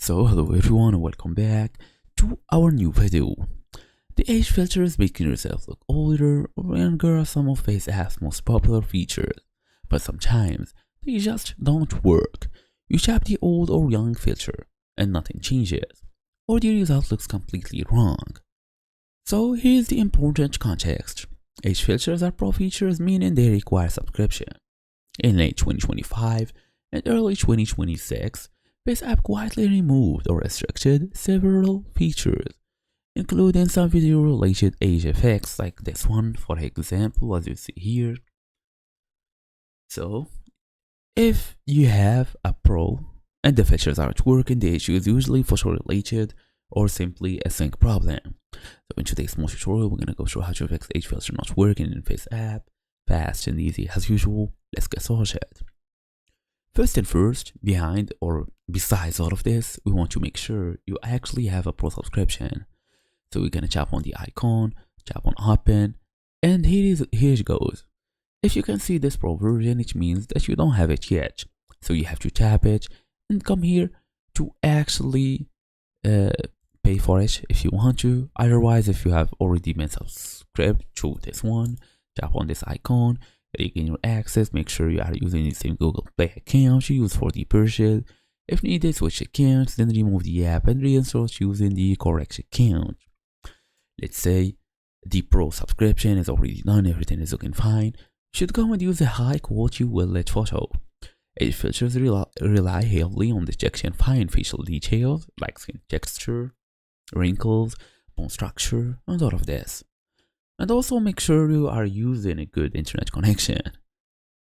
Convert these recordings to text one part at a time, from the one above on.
So hello everyone and welcome back to our new video. The age filter is making yourself look older or younger are some of FaceApp's most popular features, but sometimes they just don't work. You tap the old or young filter and nothing changes, or the result looks completely wrong. So here's the important context. Age filters are pro features, meaning they require subscription. In late 2025 and early 2026, FaceApp quietly removed or restricted several features, including some video-related age effects like this one, for example, as you see here. So, if you have a Pro and the features aren't working, the issue is usually photo-related or simply a sync problem. So in today's small tutorial, we're gonna go through how to fix age filter not working in FaceApp, fast and easy as usual. Let's get started. First and first, behind or besides all of this, we want to make sure you actually have a Pro subscription. So we're gonna tap on the icon, tap on open, and here it goes. If you can see this Pro version, it means that you don't have it yet. So you have to tap it and come here to actually pay for it if you want to. Otherwise, if you have already been subscribed to this one, tap on this icon, regain your access. Make sure you are using the same Google Play account you use for the purchase. If needed, switch accounts, then remove the app and reinstall using the correct account. Let's say the Pro subscription is already done, everything is looking fine. You should go and use a high quality well-lit photo. Age filters rely heavily on detection fine facial details like skin texture, wrinkles, bone structure, and all of this. And also make sure you are using a good internet connection.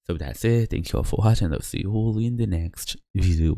So that's it. Thank you all for watching and I'll see you all in the next video.